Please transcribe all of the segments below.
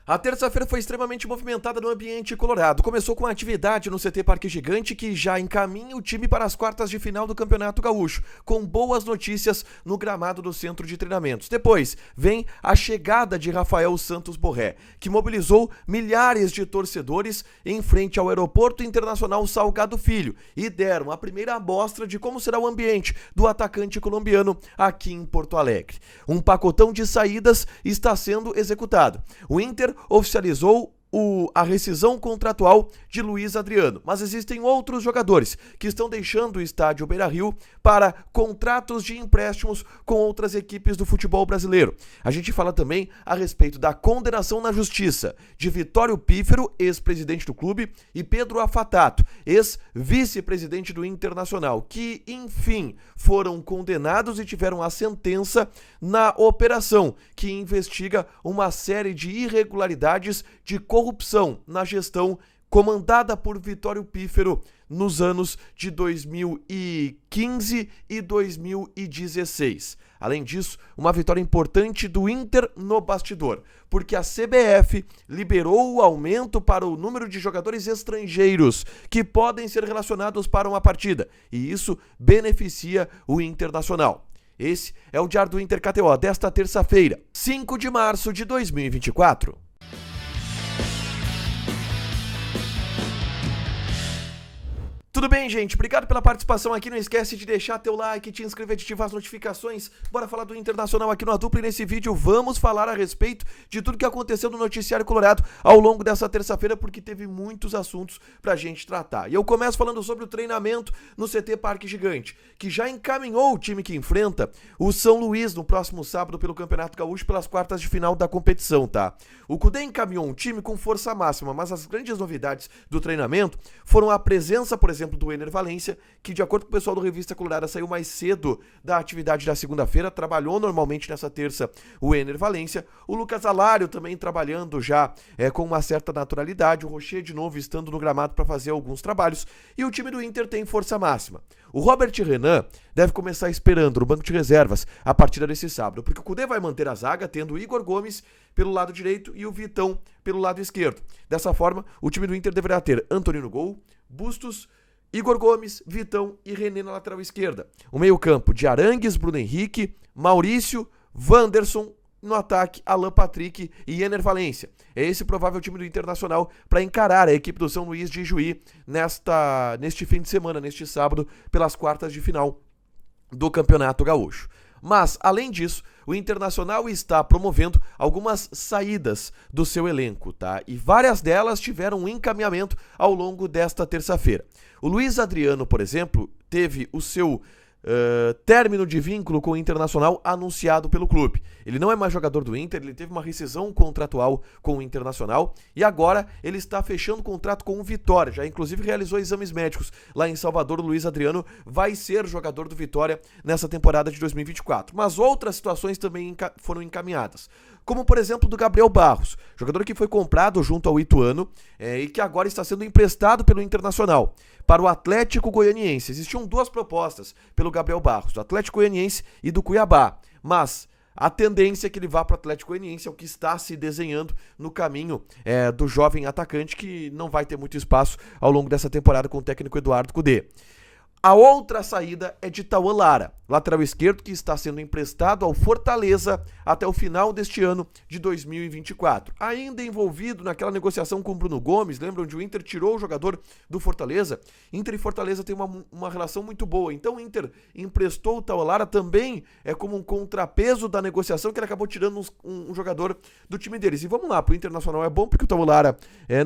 A terça-feira foi extremamente movimentada no ambiente colorado. Começou com a atividade no CT Parque Gigante, que já encaminha o time para as quartas de final do Campeonato Gaúcho, com boas notícias no gramado do centro de treinamentos. Depois, vem a chegada de Rafael Santos Borré, que mobilizou milhares de torcedores em frente ao Aeroporto Internacional Salgado Filho e deram a primeira amostra de como será o ambiente do atacante colombiano aqui em Porto Alegre. Um pacotão de saídas está sendo executado. O Inter oficializou a rescisão contratual de Luiz Adriano, mas existem outros jogadores que estão deixando o estádio Beira-Rio para contratos de empréstimos com outras equipes do futebol brasileiro. A gente fala também a respeito da condenação na justiça de Vitório Pífero, ex-presidente do clube, e Pedro Afatato, ex-vice-presidente do Internacional, que, enfim, foram condenados e tiveram a sentença na operação que investiga uma série de irregularidades de corrupção na gestão comandada por Vitório Pífero nos anos de 2015 e 2016. Além disso, uma vitória importante do Inter no bastidor, porque a CBF liberou o aumento para o número de jogadores estrangeiros que podem ser relacionados para uma partida, e isso beneficia o Internacional. Esse é o Diário do Inter KTO desta terça-feira, 5 de março de 2024. Tudo bem, gente? Obrigado pela participação aqui. Não esquece de deixar teu like, te inscrever, de ativar as notificações. Bora falar do Internacional aqui no A Dupla, e nesse vídeo vamos falar a respeito de tudo que aconteceu no noticiário colorado ao longo dessa terça-feira, porque teve muitos assuntos pra gente tratar. E eu começo falando sobre o treinamento no CT Parque Gigante, que já encaminhou o time que enfrenta o São Luís no próximo sábado pelo Campeonato Gaúcho pelas quartas de final da competição, tá? O Cudê encaminhou um time com força máxima, mas as grandes novidades do treinamento foram a presença, por exemplo, do Ener Valencia, que, de acordo com o pessoal do Revista Colorada, saiu mais cedo da atividade da segunda-feira, trabalhou normalmente nessa terça o Ener Valencia, o Lucas Alário também trabalhando já com uma certa naturalidade, o Rocher de novo estando no gramado para fazer alguns trabalhos, e o time do Inter tem força máxima. O Robert Renan deve começar esperando no banco de reservas a partir desse sábado, porque o Cudê vai manter a zaga, tendo o Igor Gomes pelo lado direito e o Vitão pelo lado esquerdo. Dessa forma, o time do Inter deverá ter Antônio no gol, Bustos, Igor Gomes, Vitão e René na lateral esquerda. O meio-campo de Arangues, Bruno Henrique, Maurício, Wanderson, no ataque, Alan Patrick e Ener Valencia. É esse provável time do Internacional para encarar a equipe do São Luís de Juí neste fim de semana, neste sábado, pelas quartas de final do Campeonato Gaúcho. Mas, além disso, o Internacional está promovendo algumas saídas do seu elenco, tá? E várias delas tiveram um encaminhamento ao longo desta terça-feira. O Luiz Adriano, por exemplo, teve o seu término de vínculo com o Internacional anunciado pelo clube. Ele não é mais jogador do Inter, ele teve uma rescisão contratual com o Internacional e agora ele está fechando contrato com o Vitória, já inclusive realizou exames médicos lá em Salvador. O Luiz Adriano vai ser jogador do Vitória nessa temporada de 2024, mas outras situações também foram encaminhadas, como por exemplo do Gabriel Barros, jogador que foi comprado junto ao Ituano e que agora está sendo emprestado pelo Internacional para o Atlético Goianiense. Existiam duas propostas pelo Gabriel Barros, do Atlético Goianiense e do Cuiabá, mas a tendência é que ele vá para o Atlético Goianiense, é o que está se desenhando no caminho do jovem atacante, que não vai ter muito espaço ao longo dessa temporada com o técnico Eduardo Cudê. A outra saída é de Tauan Lara, lateral esquerdo, que está sendo emprestado ao Fortaleza até o final deste ano de 2024. Ainda envolvido naquela negociação com o Bruno Gomes, lembram onde o Inter tirou o jogador do Fortaleza? Inter e Fortaleza têm uma relação muito boa, então o Inter emprestou o Tauan Lara também como um contrapeso da negociação, que ele acabou tirando um jogador do time deles. E vamos lá, pro Internacional é bom, porque o Tauan Lara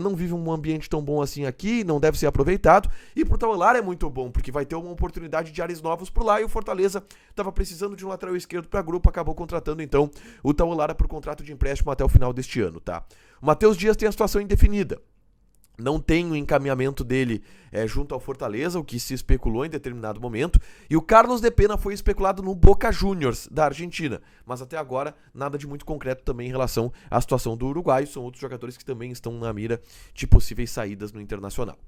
não vive um ambiente tão bom assim aqui, não deve ser aproveitado, e pro Tauan Lara é muito bom, porque vai ter uma oportunidade de ares novos por lá, e o Fortaleza estava precisando de um lateral esquerdo para grupo, acabou contratando então o Tauan Lara por contrato de empréstimo até o final deste ano, tá? O Matheus Dias tem a situação indefinida. Não tem o encaminhamento dele junto ao Fortaleza, o que se especulou em determinado momento, e o Carlos de Pena foi especulado no Boca Juniors da Argentina, mas até agora nada de muito concreto também em relação à situação do Uruguai. São outros jogadores que também estão na mira de possíveis saídas no Internacional.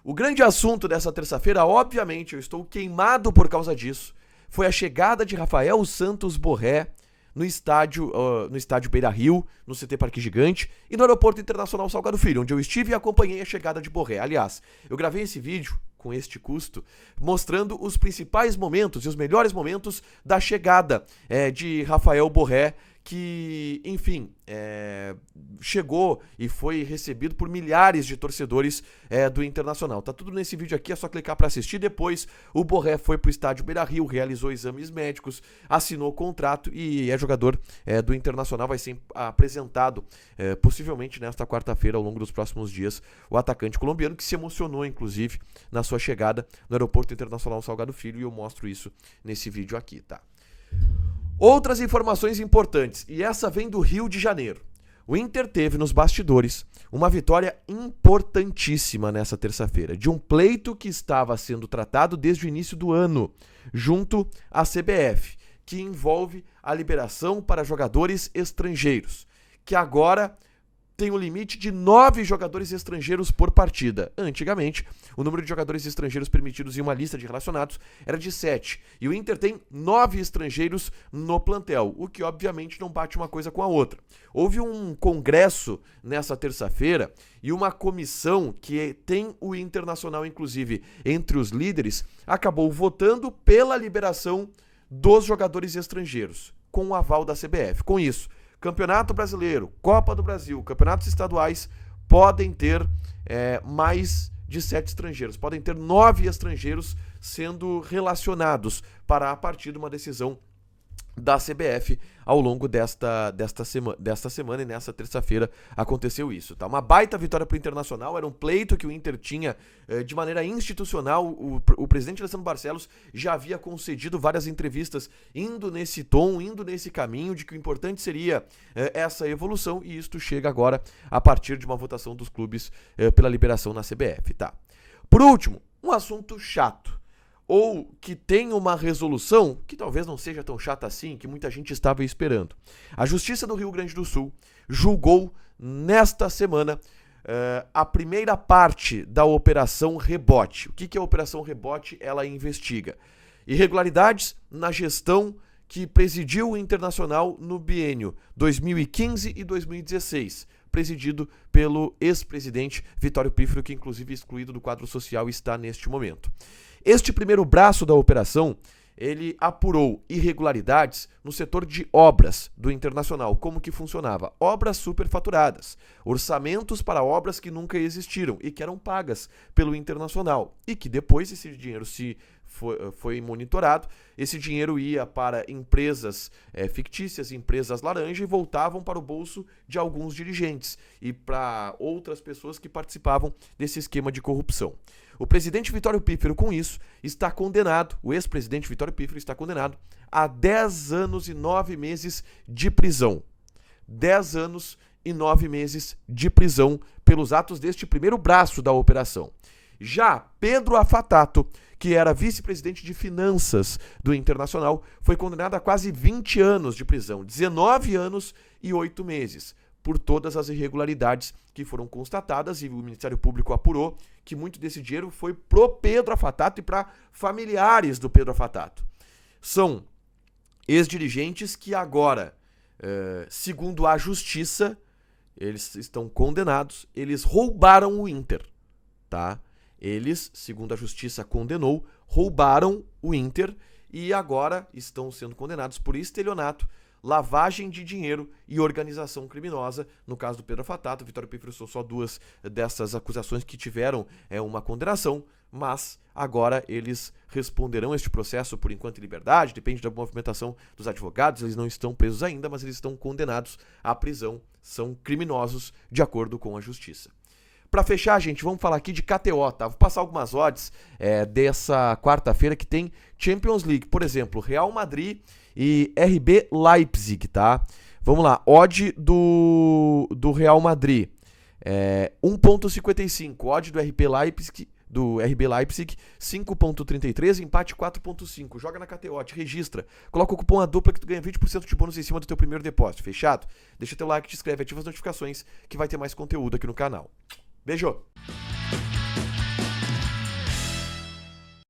O grande assunto dessa terça-feira, obviamente, eu estou queimado por causa disso, foi a chegada de Rafael Santos Borré no estádio Beira-Rio, no CT Parque Gigante, e no Aeroporto Internacional Salgado Filho, onde eu estive e acompanhei a chegada de Borré. Aliás, eu gravei esse vídeo com este custo, mostrando os principais momentos e os melhores momentos da chegada de Rafael Borré, que, enfim, chegou e foi recebido por milhares de torcedores do Internacional. Tá tudo nesse vídeo aqui, é só clicar para assistir. Depois, o Borré foi pro estádio Beira-Rio, realizou exames médicos, assinou contrato e é jogador do Internacional. Vai ser apresentado, possivelmente nesta quarta-feira, ao longo dos próximos dias, o atacante colombiano, que se emocionou, inclusive, na sua chegada no Aeroporto Internacional Salgado Filho, e eu mostro isso nesse vídeo aqui, tá? Outras informações importantes, e essa vem do Rio de Janeiro. O Inter teve nos bastidores uma vitória importantíssima nessa terça-feira, de um pleito que estava sendo tratado desde o início do ano, junto à CBF, que envolve a liberação para jogadores estrangeiros, que agora tem um limite de 9 jogadores estrangeiros por partida. Antigamente, o número de jogadores estrangeiros permitidos em uma lista de relacionados era de 7. E o Inter tem 9 estrangeiros no plantel, o que obviamente não bate uma coisa com a outra. Houve um congresso nessa terça-feira e uma comissão que tem o Internacional, inclusive, entre os líderes, acabou votando pela liberação dos jogadores estrangeiros, com o aval da CBF. Com isso, Campeonato Brasileiro, Copa do Brasil, campeonatos estaduais podem ter mais de 7 estrangeiros. Podem ter 9 estrangeiros sendo relacionados para a partir de uma decisão da CBF ao longo desta semana, e nessa terça-feira aconteceu isso, tá? Uma baita vitória para o Internacional, era um pleito que o Inter tinha de maneira institucional. O presidente Alessandro Barcelos já havia concedido várias entrevistas indo nesse tom, indo nesse caminho de que o importante seria essa evolução, e isto chega agora a partir de uma votação dos clubes pela liberação na CBF, tá? Por último, um assunto chato, ou que tem uma resolução que talvez não seja tão chata assim, que muita gente estava esperando. A Justiça do Rio Grande do Sul julgou nesta semana a primeira parte da Operação Rebote. O que é a Operação Rebote? Ela investiga irregularidades na gestão que presidiu o Internacional no biênio 2015 e 2016, presidido pelo ex-presidente Vitório Pífero, que inclusive excluído do quadro social está neste momento. Este primeiro braço da operação, ele apurou irregularidades no setor de obras do Internacional. Como que funcionava? Obras superfaturadas, orçamentos para obras que nunca existiram e que eram pagas pelo Internacional, e que depois esse dinheiro foi monitorado, esse dinheiro ia para empresas fictícias, empresas laranja, e voltavam para o bolso de alguns dirigentes e para outras pessoas que participavam desse esquema de corrupção. O presidente Vitório Pífero, com isso, está condenado, o ex-presidente Vitório Pífero está condenado a 10 anos e 9 meses de prisão. 10 anos e 9 meses de prisão pelos atos deste primeiro braço da operação. Já Pedro Afatato, que era vice-presidente de finanças do Internacional, foi condenado a quase 20 anos de prisão, 19 anos e 8 meses, por todas as irregularidades que foram constatadas, e o Ministério Público apurou que muito desse dinheiro foi pro Pedro Afatato e para familiares do Pedro Afatato. São ex-dirigentes que agora, segundo a Justiça, eles estão condenados, eles roubaram o Inter, tá? Eles, segundo a Justiça condenou, roubaram o Inter e agora estão sendo condenados por estelionato, lavagem de dinheiro e organização criminosa. No caso do Pedro Afatato, Vitório Pífero, são só 2 dessas acusações que tiveram uma condenação, mas agora eles responderão este processo por enquanto em liberdade, depende da movimentação dos advogados, eles não estão presos ainda, mas eles estão condenados à prisão, são criminosos de acordo com a Justiça. Para fechar, gente, vamos falar aqui de KTO, tá? Vou passar algumas odds dessa quarta-feira que tem Champions League. Por exemplo, Real Madrid e RB Leipzig, tá? Vamos lá, odd do Real Madrid, 1.55, odd do RB Leipzig, 5.33, empate 4.5. Joga na KTO, te registra. Coloca o cupom A Dupla que tu ganha 20% de bônus em cima do teu primeiro depósito. Fechado? Deixa teu like, te inscreve, ativa as notificações que vai ter mais conteúdo aqui no canal. Beijo!